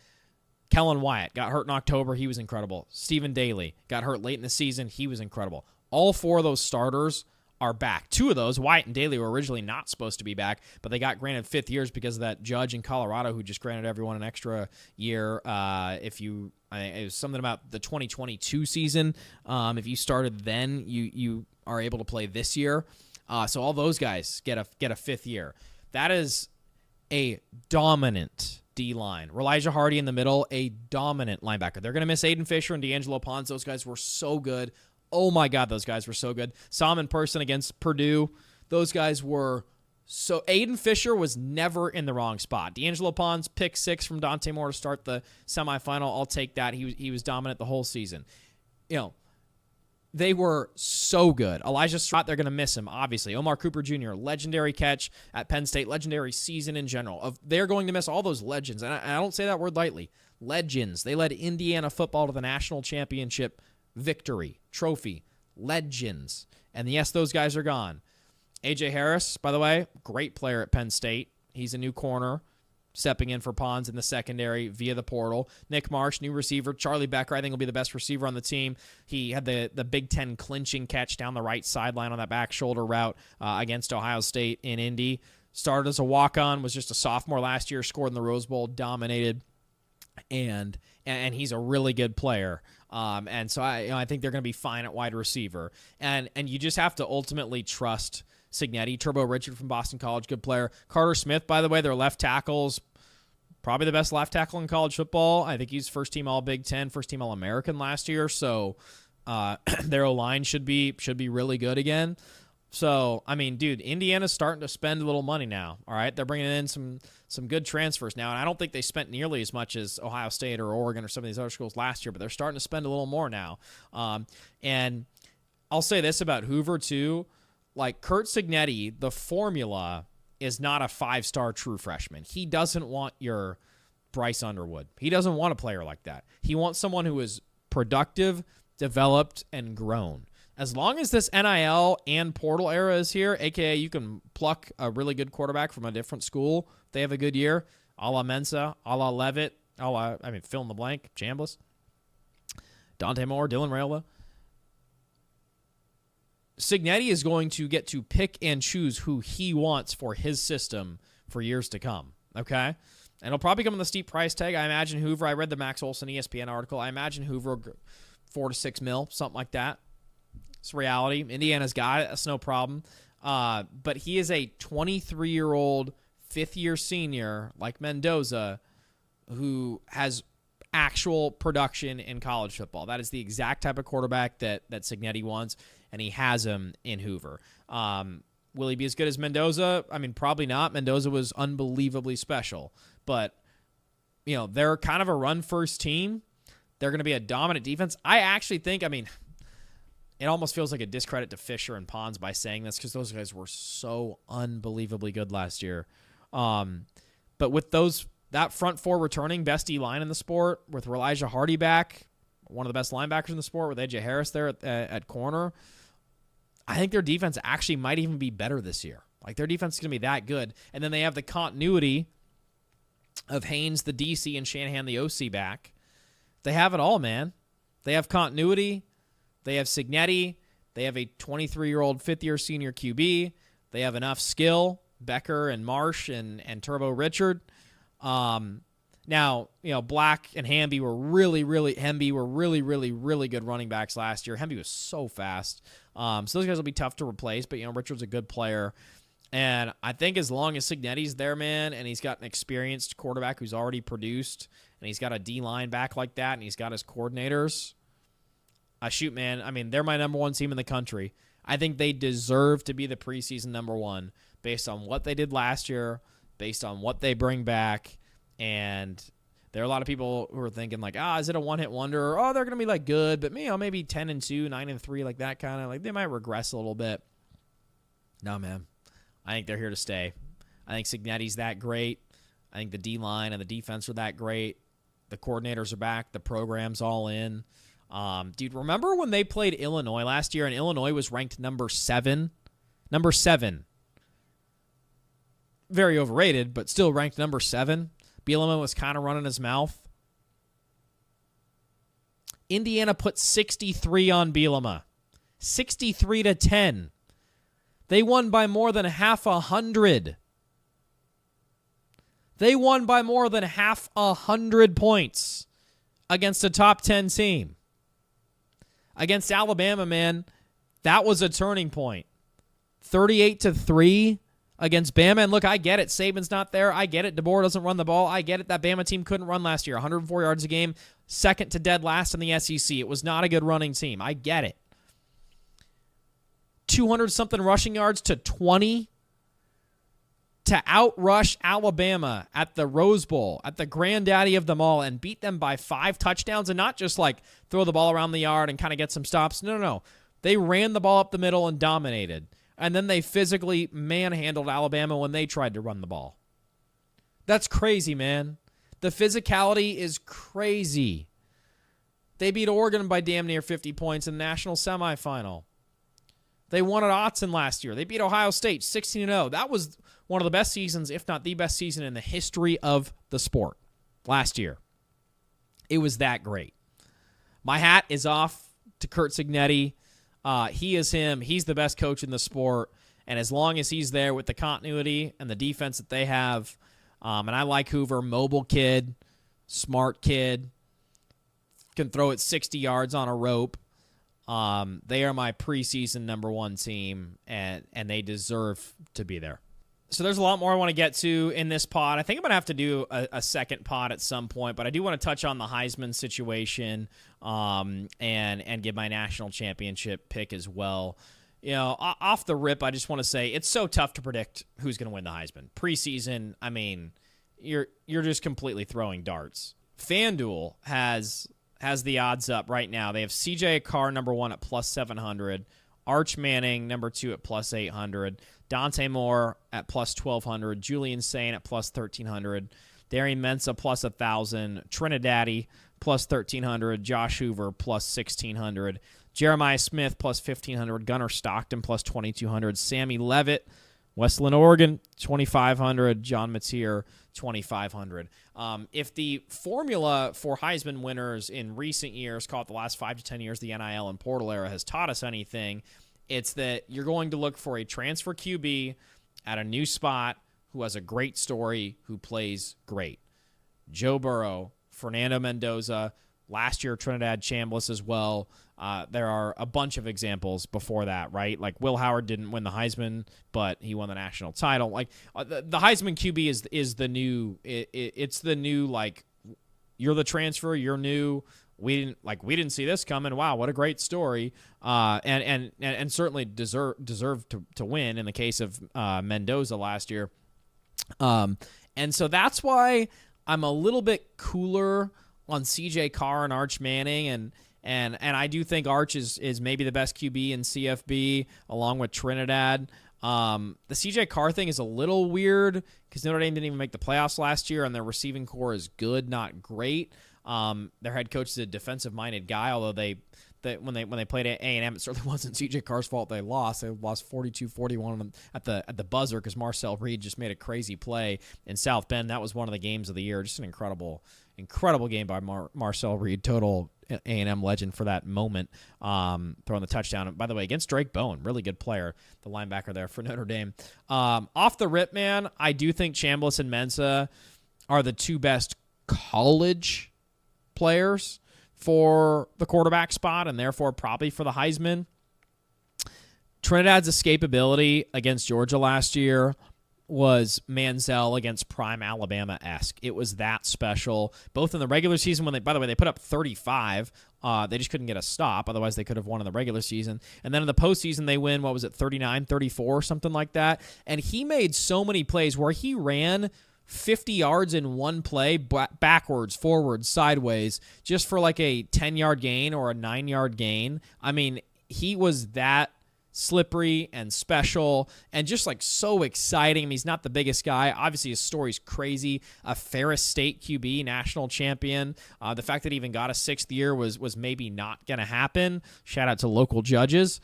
Kellen Wyatt got hurt in October. He was incredible. Stephen Daly got hurt late in the season. He was incredible. All four of those starters are back. Two of those, Wyatt and Daly, were originally not supposed to be back, but they got granted fifth years because of that judge in Colorado who just granted everyone an extra year. It was something about the 2022 season. If you started then, you are able to play this year. So all those guys get a fifth year. That is a dominant D-line. Elijah Hardy in the middle, a dominant linebacker. They're going to miss Aiden Fisher and D'Angelo Pons. Those guys were so good. Oh, my God, those guys were so good. Saw them in person against Purdue. Those guys were so... Aiden Fisher was never in the wrong spot. D'Angelo Pons, pick 6 from Dante Moore to start the semifinal. I'll take that. He was dominant the whole season. They were so good. Elijah Surratt, they're going to miss him, obviously. Omar Cooper Jr., legendary catch at Penn State, legendary season in general. They're going to miss all those legends, and I don't say that word lightly. Legends. They led Indiana football to the national championship victory, trophy, legends. And yes, those guys are gone. A.J. Harris, by the way, great player at Penn State. He's a new corner, stepping in for Pons in the secondary via the portal. Nick Marsh, new receiver. Charlie Becker, I think, will be the best receiver on the team. He had the Big Ten clinching catch down the right sideline on that back shoulder route against Ohio State in Indy. Started as a walk-on, was just a sophomore last year, scored in the Rose Bowl, dominated. and he's a really good player. And so I think they're going to be fine at wide receiver. And you just have to ultimately trust Cignetti. Turbo Richard from Boston College, good player. Carter Smith, by the way, their left tackle's probably the best left tackle in college football. I think he's first team All Big Ten, first team All American last year. So their O-line should be really good again. So, I mean, dude, Indiana's starting to spend a little money now, all right? They're bringing in some good transfers now, and I don't think they spent nearly as much as Ohio State or Oregon or some of these other schools last year, but they're starting to spend a little more now. And I'll say this about Hoover, too. Like, Curt Cignetti, the formula is not a five-star true freshman. He doesn't want your Bryce Underwood. He doesn't want a player like that. He wants someone who is productive, developed, and grown. As long as this NIL and portal era is here, a.k.a. you can pluck a really good quarterback from a different school, they have a good year, a la Mensa, a la Levitt, fill in the blank, Chambliss, Dante Moore, Dylan Raiola. Cignetti is going to get to pick and choose who he wants for his system for years to come, okay? And it'll probably come with a steep price tag. I imagine Hoover, I read the Max Olson ESPN article, I imagine Hoover $4 to $6 million, something like that. It's reality. Indiana's got it. That's no problem. But he is a 23-year-old, fifth-year senior like Mendoza who has actual production in college football. That is the exact type of quarterback that Cignetti wants, and he has him in Hoover. Will he be as good as Mendoza? I mean, probably not. Mendoza was unbelievably special. But, they're kind of a run-first team. They're going to be a dominant defense. I actually think, it almost feels like a discredit to Fisher and Pons by saying this because those guys were so unbelievably good last year. But with that front four returning, best D-line in the sport, with Elijah Hardy back, one of the best linebackers in the sport, with AJ Harris there at corner, I think their defense actually might even be better this year. Like, their defense is going to be that good. And then they have the continuity of Haynes, the DC, and Shanahan, the OC, back. They have it all, man. They have continuity. They have Cignetti. They have a 23-year-old fifth-year senior QB. They have enough skill, Becker and Marsh and Turbo Richard. Now, Black and Hamby were really, really good running backs last year. Hamby was so fast. So those guys will be tough to replace, but, Richard's a good player. And I think as long as Cignetti's there, man, and he's got an experienced quarterback who's already produced, and he's got a D-line back like that, and he's got his coordinators, shoot, man, they're my number one team in the country. I think they deserve to be the preseason number one based on what they did last year, based on what they bring back. And there are a lot of people who are thinking like, is it a one-hit wonder? Or, they're going to be like good, but maybe 10-2, 9-3, like that kind of, like they might regress a little bit. No, man. I think they're here to stay. I think Cignetti's that great. I think the D-line and the defense are that great. The coordinators are back. The program's all in. Dude, remember when they played Illinois last year and Illinois was ranked number 7? Number 7. Very overrated, but still ranked number 7. Bielema was kind of running his mouth. Indiana put 63 on Bielema. 63-10. They won by more than half 100. They won by more than half 100 points against a top 10 team. Against Alabama, man, that was a turning point. 38-3 against Bama. And look, I get it. Saban's not there. I get it. DeBoer doesn't run the ball. I get it. That Bama team couldn't run last year. 104 yards a game, second to dead last in the SEC. It was not a good running team. I get it. 200-something rushing yards to 20 to outrush Alabama at the Rose Bowl, at the granddaddy of them all, and beat them by 5 touchdowns, and not just like throw the ball around the yard and kind of get some stops. No. They ran the ball up the middle and dominated. And then they physically manhandled Alabama when they tried to run the ball. That's crazy, man. The physicality is crazy. They beat Oregon by damn near 50 points in the national semifinal. They won at Autzen last year. They beat Ohio State 16-0. That was one of the best seasons, if not the best season in the history of the sport last year. It was that great. My hat is off to Curt Cignetti. He is him. He's the best coach in the sport. And as long as he's there with the continuity and the defense that they have, and I like Hoover, mobile kid, smart kid, can throw it 60 yards on a rope. They are my preseason number one team, and they deserve to be there. So there's a lot more I want to get to in this pod. I think I'm going to have to do a second pod at some point, but I do want to touch on the Heisman situation and give my national championship pick as well. You know, off the rip, I just want to say it's so tough to predict who's going to win the Heisman. Preseason, I mean, you're just completely throwing darts. FanDuel has the odds up right now. They have CJ Carr number 1 at plus 700, Arch Manning number 2 at plus 800, Dante Moore at plus 1,200, Julian Sain at plus 1,300, Darian Mensah plus 1,000, Trinidaddy plus 1,300, Josh Hoover plus 1,600, Jeremiah Smith plus 1,500, Gunnar Stockton plus 2,200, Sammy Levitt, Westland, Oregon, 2,500, John Mateer, 2,500. If the formula for Heisman winners in recent years, call it the last 5 to 10 years, the NIL and portal era has taught us anything, it's that you're going to look for a transfer QB at a new spot who has a great story, who plays great. Joe Burrow, Fernando Mendoza, last year Trinidad Chambliss as well. There are a bunch of examples before that, right? Like Will Howard didn't win the Heisman, but he won the national title. Like the Heisman QB is the new. It's the new, like, you're the transfer, you're new. We didn't see this coming. Wow, what a great story. And certainly deserved to win in the case of Mendoza last year. And so that's why I'm a little bit cooler on CJ Carr and Arch Manning, and I do think Arch is maybe the best QB in CFB along with Trinidad. The CJ Carr thing is a little weird because Notre Dame didn't even make the playoffs last year, and their receiving core is good, not great. Their head coach is a defensive-minded guy, although when they played A&M, it certainly wasn't CJ Carr's fault they lost. They lost 42-41 at the buzzer because Marcel Reed just made a crazy play in South Bend. That was one of the games of the year. Just an incredible game by Marcel Reed, total A&M legend for that moment, throwing the touchdown. And by the way, against Drake Bowen, really good player, the linebacker there for Notre Dame. Off the rip, man, I do think Chambliss and Mensah are the two best college players for the quarterback spot, and therefore probably for the Heisman. Trinidad's escapability against Georgia last year was Manziel against prime Alabama-esque. It was that special, both in the regular season when by the way, they put up 35. They just couldn't get a stop. Otherwise, they could have won in the regular season. And then in the postseason, they win, 39-34, something like that. And he made so many plays where he ran 50 yards in one play, backwards, forwards, sideways, just for like a 10-yard gain or a 9-yard gain. I mean, he was that slippery and special and just like so exciting. I mean, he's not the biggest guy. Obviously, his story's crazy. A Ferris State QB, national champion. The fact that he even got a 6th year was maybe not going to happen. Shout out to local judges.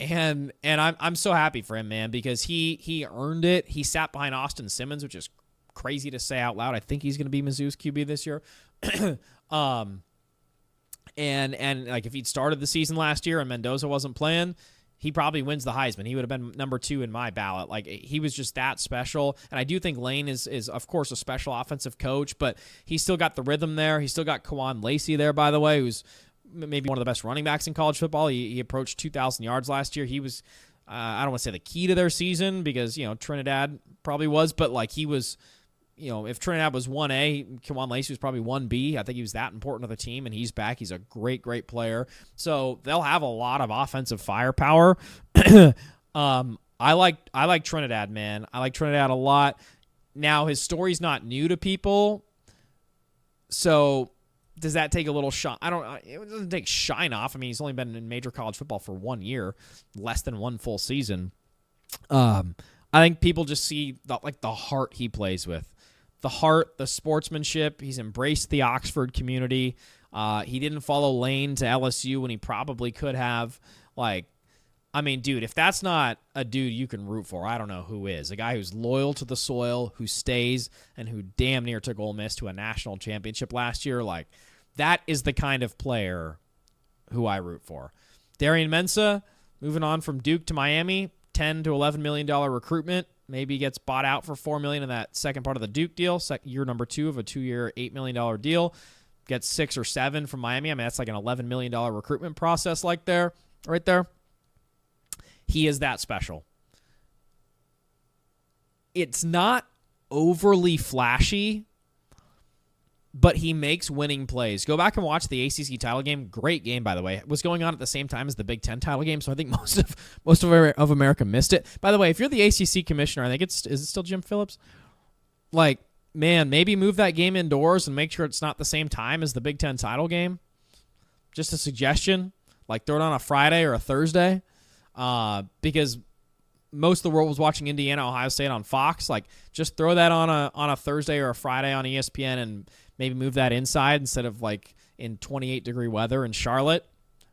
And I'm so happy for him, man, because he earned it. He sat behind Austin Simmons, which is crazy to say out loud. I think he's going to be Mizzou's QB this year. And like if he'd started the season last year and Mendoza wasn't playing, he probably wins the Heisman. He would have been number 2 in my ballot. Like, he was just that special. And I do think Lane is of course, a special offensive coach, but he still got the rhythm there. He still got Kawan Lacey there, by the way, who's maybe one of the best running backs in college football. He approached 2,000 yards last year. He was, I don't want to say the key to their season because, Trinidad probably was, but like he was, if Trinidad was 1A, Kawan Lacey was probably 1B. I think he was that important to the team, and he's back. He's a great, great player. So they'll have a lot of offensive firepower. I like Trinidad, man. I like Trinidad a lot. Now, his story's not new to people. So does that take a little shine? It doesn't take shine off. I mean, he's only been in major college football for 1 year, less than one full season. I think people just see the heart he plays with. The heart, the sportsmanship. He's embraced the Oxford community. He didn't follow Lane to LSU when he probably could have. Dude, if that's not a dude you can root for, I don't know who is. A guy who's loyal to the soil, who stays, and who damn near took Ole Miss to a national championship last year. That is the kind of player who I root for. Darian Mensah, moving on from Duke to Miami, $10 to $11 million recruitment. Maybe gets bought out for $4 million in that second part of the Duke deal, year number 2 of a 2-year, $8 million deal. Gets 6 or 7 from Miami. I mean, that's like an $11 million recruitment process right there. He is that special. It's not overly flashy, but he makes winning plays. Go back and watch the ACC title game. Great game, by the way. It was going on at the same time as the Big Ten title game, so I think most of America missed it. By the way, if you're the ACC commissioner, I think is it still Jim Phillips? Like, man, maybe move that game indoors and make sure it's not the same time as the Big Ten title game. Just a suggestion. Like, throw it on a Friday or a Thursday, because most of the world was watching Indiana, Ohio State on Fox. Like, just throw that on a Thursday or a Friday on ESPN and maybe move that inside instead of like in 28-degree weather in Charlotte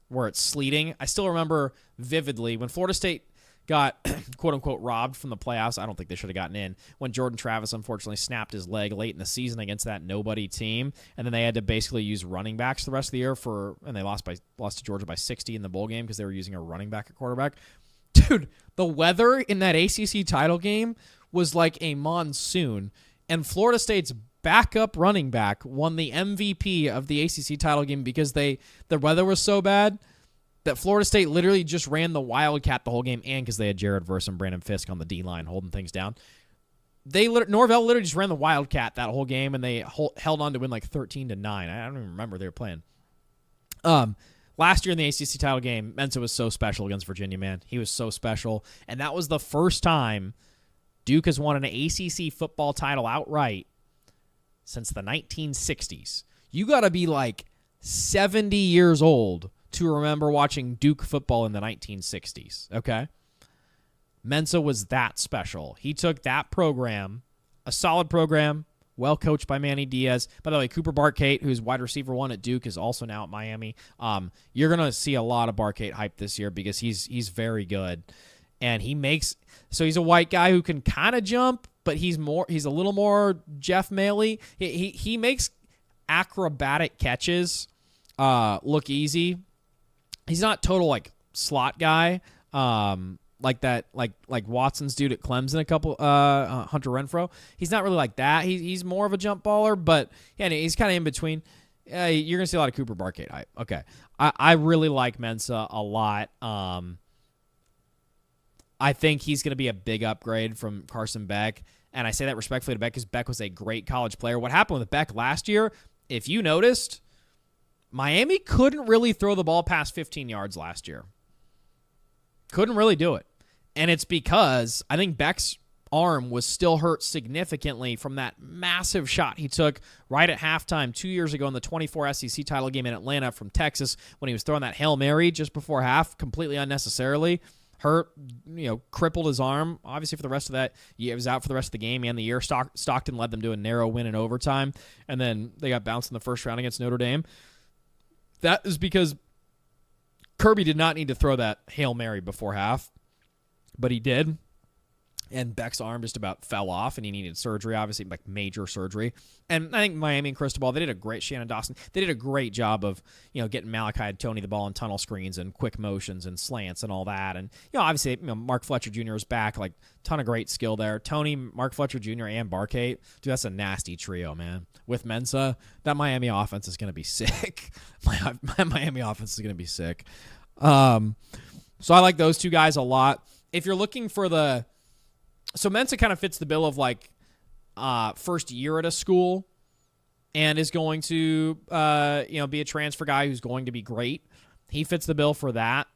where it's sleeting. I still remember vividly when Florida State got quote-unquote robbed from the playoffs. I don't think they should have gotten in. When Jordan Travis unfortunately snapped his leg late in the season against that nobody team, and then they had to basically use running backs the rest of the year and they lost to Georgia by 60 in the bowl game because they were using a running back at quarterback. Dude, the weather in that ACC title game was like a monsoon, and Florida State's backup running back won the MVP of the ACC title game because the weather was so bad that Florida State literally just ran the Wildcat the whole game, and because they had Jared Verse and Brandon Fisk on the D-line holding things down. Norvell literally just ran the Wildcat that whole game, and they held on to win like 13-9. I don't even remember they were playing. Last year in the ACC title game, Mensah was so special against Virginia, man. He was so special, and that was the first time Duke has won an ACC football title outright since the 1960s. You got to be like 70 years old to remember watching Duke football in the 1960s, okay? Mensah was that special. He took that program, a solid program, well coached by Manny Diaz. By the way, Cooper Barkate, who's wide receiver 1 at Duke, is also now at Miami. You're going to see a lot of Barkate hype this year because he's very good. And he's a white guy who can kind of jump, but he's a little more Jeff Maley. He makes acrobatic catches look easy. He's not total like slot guy like that like Watson's dude at Clemson a couple Hunter Renfrow. He's not really like that. He's more of a jump baller, but yeah, he's kind of in between. You're gonna see a lot of Cooper Barkate hype. Okay, I really like Mensah a lot. I think he's going to be a big upgrade from Carson Beck, and I say that respectfully to Beck because Beck was a great college player. What happened with Beck last year, if you noticed, Miami couldn't really throw the ball past 15 yards last year. Couldn't really do it. And it's because I think Beck's arm was still hurt significantly from that massive shot he took right at halftime 2 years ago in the 24 SEC title game in Atlanta from Texas when he was throwing that Hail Mary just before half, completely unnecessarily. Hurt, crippled his arm. Obviously, for the rest of that, he was out for the rest of the game and the year. Stockton led them to a narrow win in overtime, and then they got bounced in the first round against Notre Dame. That is because Kirby did not need to throw that Hail Mary before half, but he did. And Beck's arm just about fell off, and he needed surgery, obviously, like major surgery. And I think Miami and Cristobal, they did a great, Shannon Dawson, they did a great job of, getting Malachi and Tony the ball in tunnel screens and quick motions and slants and all that. And, obviously, Mark Fletcher Jr. is back, like, ton of great skill there. Tony, Mark Fletcher Jr., and Barkate, dude, that's a nasty trio, man. With Mensah, that Miami offense is going to be sick. My Miami offense is going to be sick. So I like those two guys a lot. If you're looking for So Mensah kind of fits the bill of like first year at a school and is going to be a transfer guy who's going to be great. He fits the bill for that.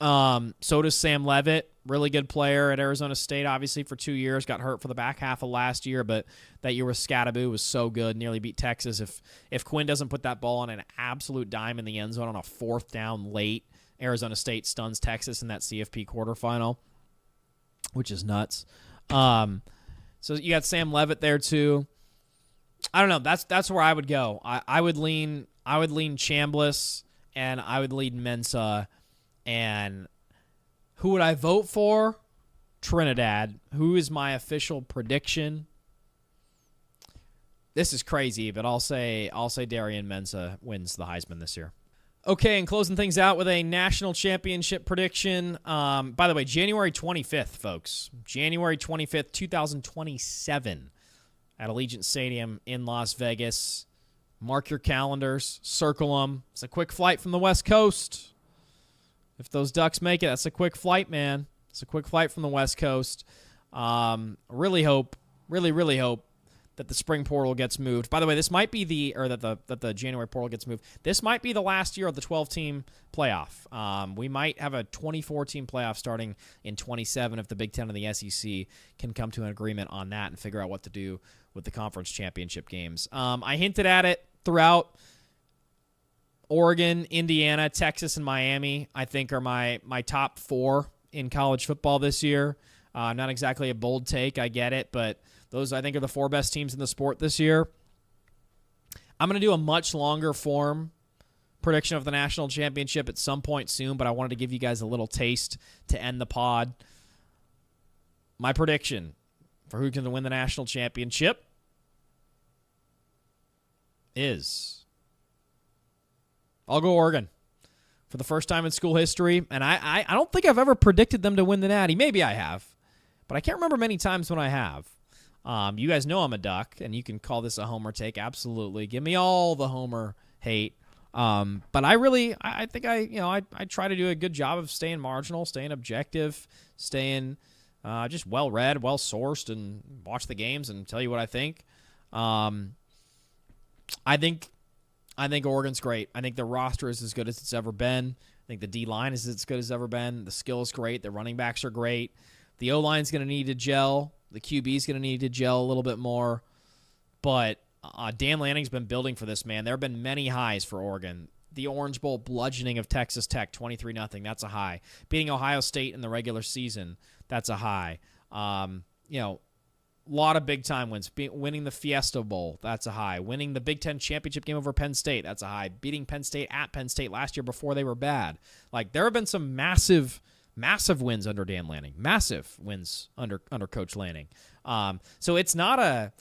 So does Sam Leavitt, really good player at Arizona State, obviously for 2 years, got hurt for the back half of last year, but that year with Scadaboo was so good, nearly beat Texas. If Quinn doesn't put that ball on an absolute dime in the end zone on a 4th down late, Arizona State stuns Texas in that CFP quarterfinal, which is nuts. So you got Sam Leavitt there too. I don't know. That's where I would go. I would lean Chambliss, and I would lean Mensah. And who would I vote for? Trinidad. Who is my official prediction? This is crazy, but I'll say Darian Mensah wins the Heisman this year. Okay, and closing things out with a national championship prediction. By the way, January 25th, folks. January 25th, 2027 at Allegiant Stadium in Las Vegas. Mark your calendars. Circle them. It's a quick flight from the West Coast. If those Ducks make it, that's a quick flight, man. It's a quick flight from the West Coast. Really hope that the spring portal gets moved. By the way, this might be that the January portal gets moved. This might be the last year of the 12-team playoff. We might have a 24-team playoff starting in 27 if the Big Ten and the SEC can come to an agreement on that and figure out what to do with the conference championship games. I hinted at it throughout. Oregon, Indiana, Texas, and Miami, I think, are my top 4 in college football this year. Not exactly a bold take, I get it, but those, I think, are the 4 best teams in the sport this year. I'm going to do a much longer form prediction of the national championship at some point soon, but I wanted to give you guys a little taste to end the pod. My prediction for who's going to win the national championship is I'll go Oregon for the first time in school history, and I don't think I've ever predicted them to win the Natty. Maybe I have, but I can't remember many times when I have. You guys know I'm a Duck, and you can call this a homer take. Absolutely. Give me all the homer hate. But I think I try to do a good job of staying marginal, staying objective, staying just well-read, well-sourced, and watch the games and tell you what I think. I think Oregon's great. I think the roster is as good as it's ever been. I think the D-line is as good as it's ever been. The skill is great. The running backs are great. The O-line's going to need to gel. The QB's going to need to gel a little bit more. But Dan Lanning's been building for this, man. There have been many highs for Oregon. The Orange Bowl bludgeoning of Texas Tech, 23-0, that's a high. Beating Ohio State in the regular season, that's a high. A lot of big-time wins. Winning the Fiesta Bowl, that's a high. Winning the Big Ten championship game over Penn State, that's a high. Beating Penn State at Penn State last year before they were bad. Like, there have been some massive wins under Dan Lanning. Massive wins under Coach Lanning. So it's not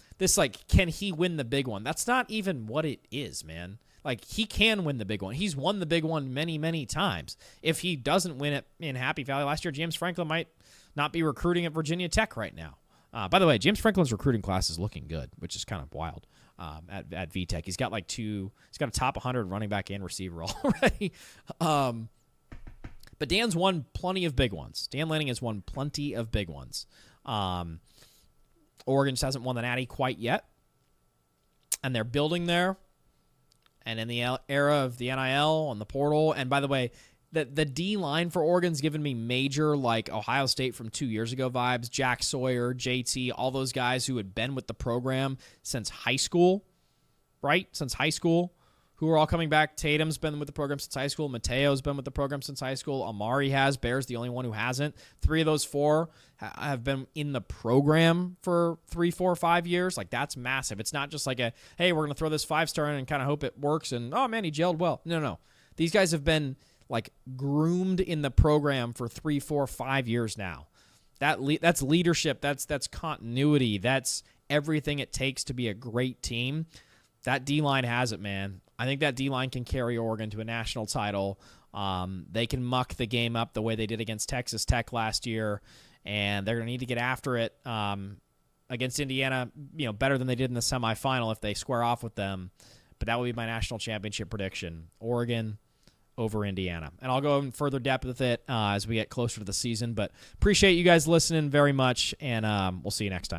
can he win the big one? That's not even what it is, man. Like, he can win the big one. He's won the big one many, many times. If he doesn't win it in Happy Valley last year, James Franklin might not be recruiting at Virginia Tech right now. By the way, James Franklin's recruiting class is looking good, which is kind of wild at VTech. He's got he's got a top 100 running back and receiver already. But Dan's won plenty of big ones. Dan Lanning has won plenty of big ones. Oregon just hasn't won the Natty quite yet. And they're building there. And in the era of the NIL and the portal, and by the way, the D-line for Oregon's given me major, like, Ohio State from 2 years ago vibes. Jack Sawyer, JT, all those guys who had been with the program since high school, right? Since high school, who are all coming back. Tatum's been with the program since high school. Mateo's been with the program since high school. Amari has. Bear's the only one who hasn't. 3 of those 4 have been in the program for 3, 4, 5 years. Like, that's massive. It's not just like hey, we're going to throw this 5-star in and kind of hope it works, and, oh, man, he gelled well. No. These guys have been, like, groomed in the program for 3, 4, 5 years now. That's leadership. That's continuity. That's everything it takes to be a great team. That D-line has it, man. I think that D-line can carry Oregon to a national title. They can muck the game up the way they did against Texas Tech last year, and they're going to need to get after it against Indiana, better than they did in the semifinal if they square off with them. But that would be my national championship prediction. Oregon over Indiana. And I'll go in further depth with it as we get closer to the season. But appreciate you guys listening very much, and we'll see you next time.